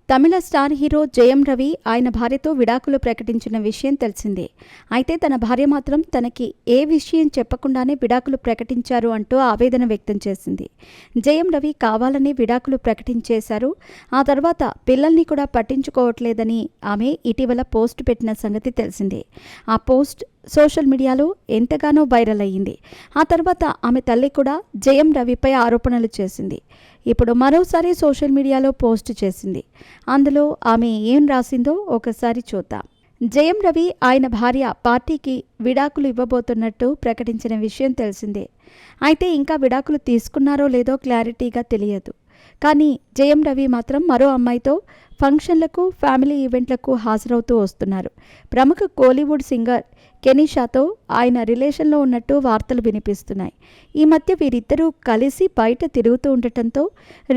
తమిళ star hero Jayam Ravi ఆయన భార్యతో విడాకులు ప్రకటించిన విషయం తెలిసిందే. అయితే తన భార్య మాత్రం తనకి ఏ విషయం చెప్పకుండానే విడాకులు ప్రకటించారు అంటూ ఆవేదన వ్యక్తం చేసింది. జయం రవి కావాలని విడాకులు ప్రకటించేశారు. ఆ తర్వాత పిల్లల్ని కూడా పట్టించుకోవట్లేదని ఆమె ఇటీవల పోస్ట్ పెట్టిన సంగతి తెలిసిందే. ఆ పోస్ట్ సోషల్ మీడియాలో ఎంతగానో వైరల్ అయ్యింది. ఆ తర్వాత ఆమె తల్లి కూడా జయం రవిపై ఆరోపణలు చేసింది. ఇప్పుడు మరోసారి సోషల్ మీడియాలో పోస్ట్ చేసింది. అందులో ఆమె ఏం రాసిందో ఒకసారి చూద్దాం. జయం రవి ఆయన భార్య పార్టీకి విడాకులు ఇవ్వబోతున్నట్టు ప్రకటించిన విషయం తెలిసిందే. అయితే ఇంకా విడాకులు తీసుకున్నారో లేదో క్లారిటీగా తెలియదు. కానీ జయం రవి మాత్రం మరో అమ్మాయితో ఫంక్షన్లకు, ఫ్యామిలీ ఈవెంట్లకు హాజరవుతూ వస్తున్నారు. ప్రముఖ కోలీవుడ్ సింగర్ కెనీషాతో ఆయన రిలేషన్లో ఉన్నట్టు వార్తలు వినిపిస్తున్నాయి. ఈ మధ్య వీరిద్దరూ కలిసి బయట తిరుగుతూ ఉండటంతో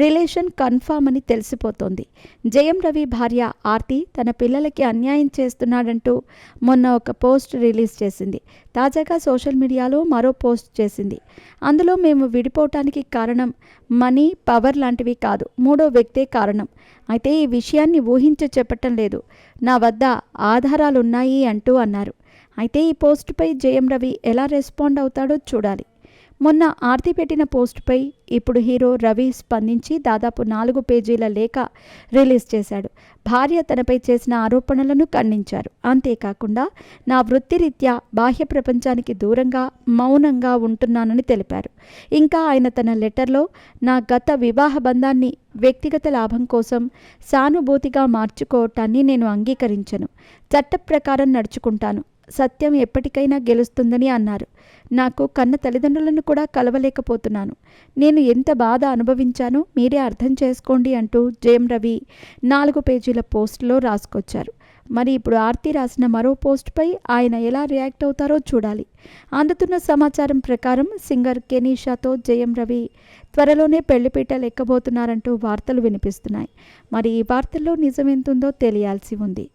రిలేషన్ కన్ఫామ్ అని తెలిసిపోతోంది. జయం రవి భార్య ఆర్తి తన పిల్లలకి అన్యాయం చేస్తున్నాడంటూ మొన్న ఒక పోస్ట్ రిలీజ్ చేసింది. తాజాగా సోషల్ మీడియాలో మరో పోస్ట్ చేసింది. అందులో మేము విడిపోవటానికి కారణం మనీ, పవర్ లాంటివి కాదు, మూడో వ్యక్తే కారణం. అయితే ఈ విషయాన్ని ఊహించి చెప్పటం లేదు, నా వద్ద ఆధారాలున్నాయి అంటూ అన్నారు. అయితే ఈ పోస్టుపై జయం రవి ఎలా రెస్పాండ్ అవుతాడో చూడాలి. మొన్న ఆర్తి పెట్టిన పోస్టుపై ఇప్పుడు హీరో రవి స్పందించి దాదాపు 4 పేజీల లేఖ రిలీజ్ చేశాడు. భార్య తనపై చేసిన ఆరోపణలను ఖండించారు. అంతేకాకుండా నా వృత్తిరీత్యా బాహ్య ప్రపంచానికి దూరంగా మౌనంగా ఉంటున్నానని తెలిపారు. ఇంకా ఆయన తన లెటర్లో నా గత వివాహ బంధాన్ని వ్యక్తిగత లాభం కోసం సానుభూతిగా మార్చుకోవటాన్ని నేను అంగీకరించను, చట్ట ప్రకారం నడుచుకుంటాను, సత్యం ఎప్పటికైనా గెలుస్తుందని అన్నారు. నాకు కన్న తల్లిదండ్రులను కూడా కలవలేకపోతున్నాను, నేను ఎంత బాధ అనుభవించానో మీరే అర్థం చేసుకోండి అంటూ జయం రవి 4 పేజీల పోస్టులో రాసుకొచ్చారు. మరి ఇప్పుడు ఆర్తి రాసిన మరో పోస్టుపై ఆయన ఎలా రియాక్ట్ అవుతారో చూడాలి. అందుతున్న సమాచారం ప్రకారం సింగర్ కెనీషాతో జయం రవి త్వరలోనే పెళ్లిపీటలు ఎక్కబోతున్నారంటూ వార్తలు వినిపిస్తున్నాయి. మరి ఈ వార్తల్లో నిజమెంతుందో తెలియాల్సి ఉంది.